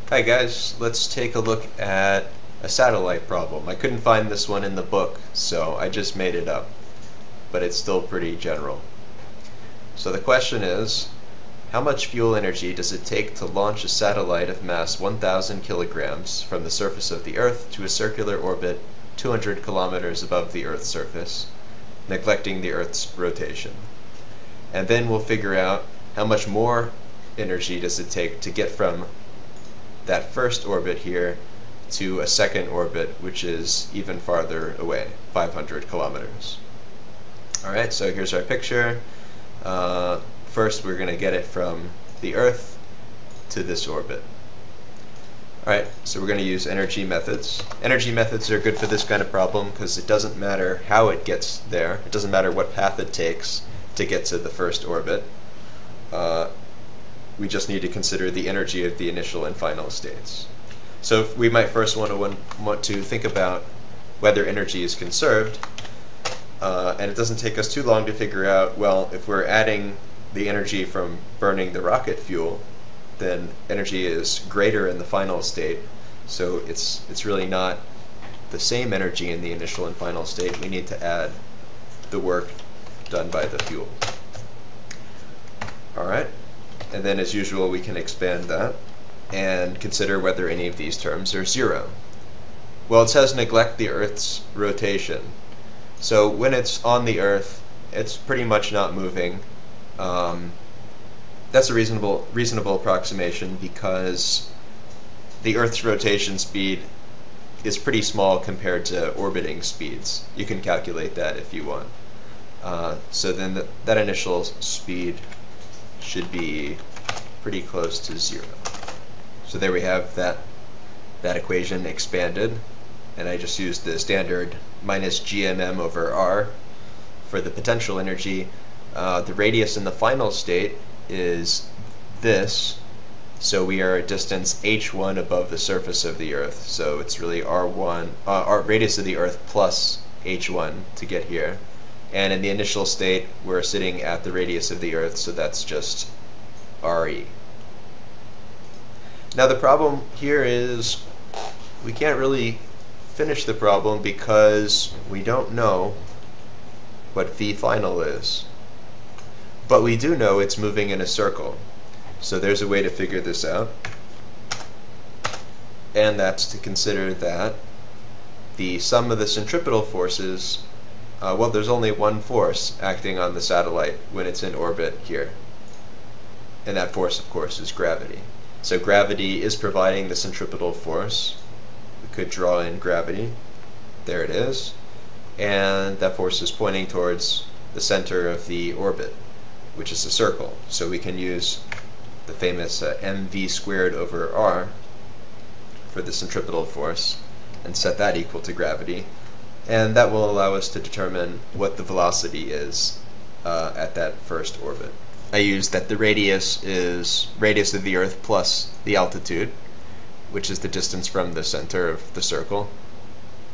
Hi guys, let's take a look at a satellite problem. I couldn't find this one in the book, so I just made it up, but it's still pretty general. So the question is, how much fuel energy does it take to launch a satellite of mass 1,000 kilograms from the surface of the Earth to a circular orbit 200 kilometers above the Earth's surface, neglecting the Earth's rotation? And then we'll figure out how much more energy does it take to get from that first orbit here to a second orbit, which is even farther away, 500 kilometers. Alright, so here's our picture. First we're going to get it from the Earth to this orbit. Alright, so we're going to use energy methods. Energy methods are good for this kind of problem because it doesn't matter how it gets there. It doesn't matter what path it takes to get to the first orbit. We just need to consider the energy of the initial and final states. So we might first want to think about whether energy is conserved, and it doesn't take us too long to figure out, well, if we're adding the energy from burning the rocket fuel, then energy is greater in the final state, so it's really not the same energy in the initial and final state. We need to add the work done by the fuel. Alright. And then, as usual, we can expand that and consider whether any of these terms are zero. Well, it says neglect the Earth's rotation. So when it's on the Earth, it's pretty much not moving. That's a reasonable approximation because the Earth's rotation speed is pretty small compared to orbiting speeds. You can calculate that if you want. So then that initial speed should be pretty close to zero. So there we have that equation expanded, and I just used the standard minus gmm over r for the potential energy. The radius in the final state is this, so we are at distance h1 above the surface of the Earth, so it's really r1, radius of the Earth plus h1 to get here. And in the initial state, we're sitting at the radius of the Earth, so that's just RE. Now the problem here is we can't really finish the problem because we don't know what V final is. But we do know it's moving in a circle. So there's a way to figure this out. And that's to consider that the sum of the centripetal forces, well, there's only one force acting on the satellite when it's in orbit here. And that force, of course, is gravity. So gravity is providing the centripetal force. We could draw in gravity. There it is. And that force is pointing towards the center of the orbit, which is a circle. So we can use the famous mv squared over r for the centripetal force and set that equal to gravity. And that will allow us to determine what the velocity is at that first orbit. I used that the radius is radius of the Earth plus the altitude, which is the distance from the center of the circle.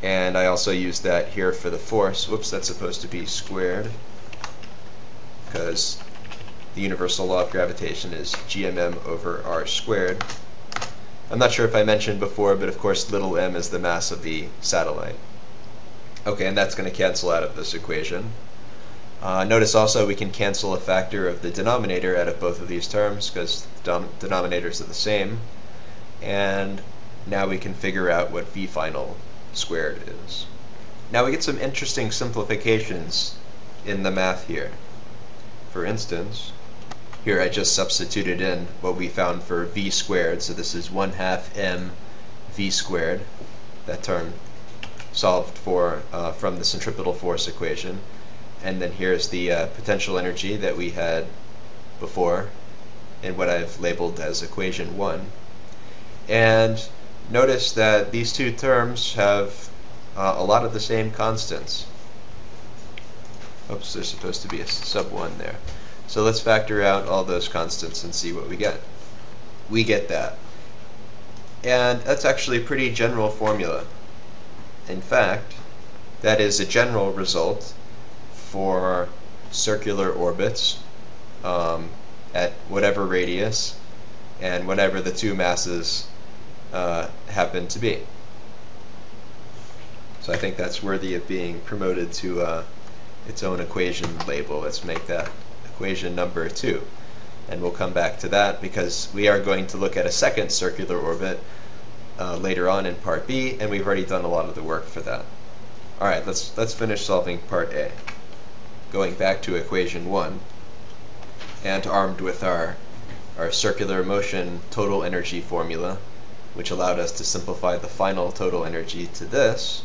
And I also used that here for the force. Whoops, that's supposed to be squared, because the universal law of gravitation is gmm over r squared. I'm not sure if I mentioned before, but of course little m is the mass of the satellite. Okay, and that's going to cancel out of this equation. Notice also we can cancel a factor of the denominator out of both of these terms because the denominators are the same. And now we can figure out what V final squared is. Now we get some interesting simplifications in the math here. For instance, here I just substituted in what we found for V squared, so this is 1/2 m V squared, that term solved for from the centripetal force equation. And then here's the potential energy that we had before in what I've labeled as equation 1. And notice that these two terms have a lot of the same constants. Oops, there's supposed to be a sub 1 there. So let's factor out all those constants and see what we get. We get that. And that's actually a pretty general formula. In fact, that is a general result for circular orbits at whatever radius and whenever the two masses happen to be. So I think that's worthy of being promoted to its own equation label. Let's make that equation number 2. And we'll come back to that because we are going to look at a second circular orbit later on in part B, and we've already done a lot of the work for that. Alright, let's finish solving part A. Going back to equation 1, and armed with our circular motion total energy formula, which allowed us to simplify the final total energy to this,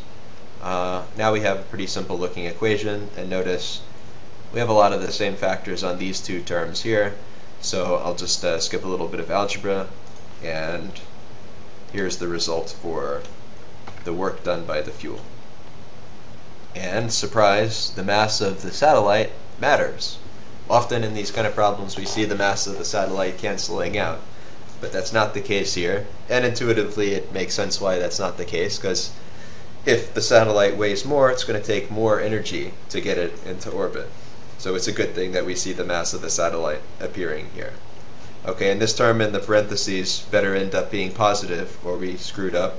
now we have a pretty simple looking equation, and notice we have a lot of the same factors on these two terms here, so I'll just skip a little bit of algebra, and here's the result for the work done by the fuel. And, surprise, the mass of the satellite matters. Often in these kind of problems we see the mass of the satellite canceling out, but that's not the case here, and intuitively it makes sense why that's not the case, because if the satellite weighs more, it's going to take more energy to get it into orbit. So it's a good thing that we see the mass of the satellite appearing here. Okay, and this term in the parentheses better end up being positive or we screwed up.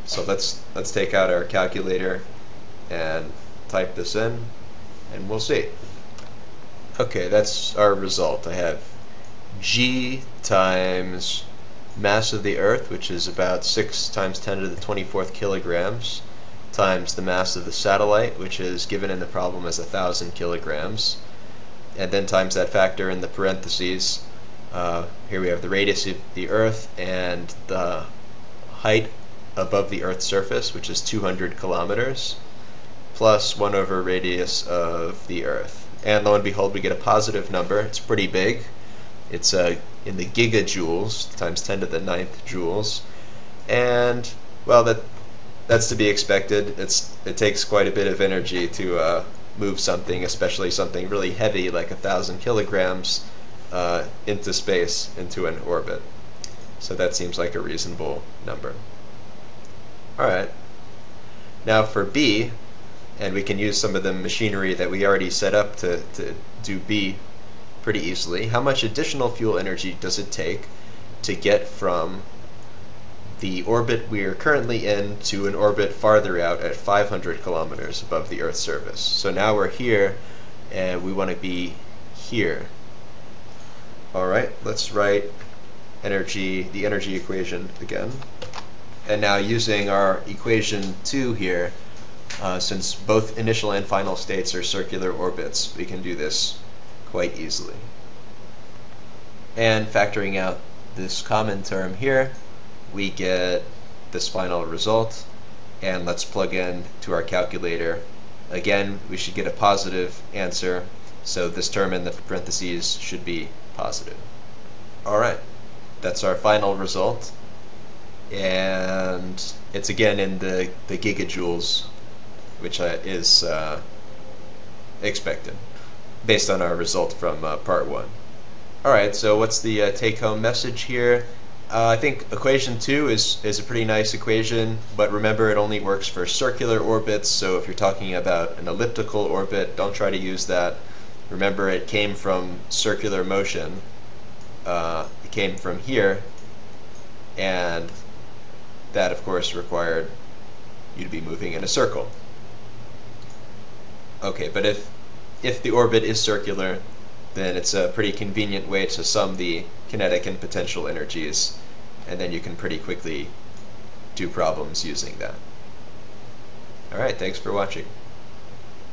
So let's take out our calculator and type this in, and we'll see. Okay, that's our result. I have G times mass of the Earth, which is about 6 times 10 to the 24th kilograms, times the mass of the satellite, which is given in the problem as 1,000 kilograms, and then times that factor in the parentheses. Here we have the radius of the Earth and the height above the Earth's surface, which is 200 kilometers, plus 1 over radius of the Earth. And lo and behold, we get a positive number. It's pretty big. It's in the gigajoules, times 10 to the 9th joules. And, well, that's to be expected. It takes quite a bit of energy to move something, especially something really heavy like 1,000 kilograms, into space, into an orbit. So that seems like a reasonable number. Alright. Now for B, and we can use some of the machinery that we already set up to do B pretty easily. How much additional fuel energy does it take to get from the orbit we are currently in to an orbit farther out at 500 kilometers above the Earth's surface? So now we're here, and we want to be here. Alright, let's write the energy equation again. And now using our equation 2 here, since both initial and final states are circular orbits, we can do this quite easily. And factoring out this common term here, we get this final result, and let's plug in to our calculator. Again, we should get a positive answer, so this term in the parentheses should be positive. Alright, that's our final result, and it's again in the gigajoules, which is expected based on our result from part 1. Alright, so what's the take-home message here? I think equation 2 is a pretty nice equation, but remember it only works for circular orbits, so if you're talking about an elliptical orbit, don't try to use that. Remember, it came from circular motion. It came from here, and that of course required you to be moving in a circle. Okay, but if the orbit is circular, then it's a pretty convenient way to sum the kinetic and potential energies, and then you can pretty quickly do problems using that. Alright, thanks for watching.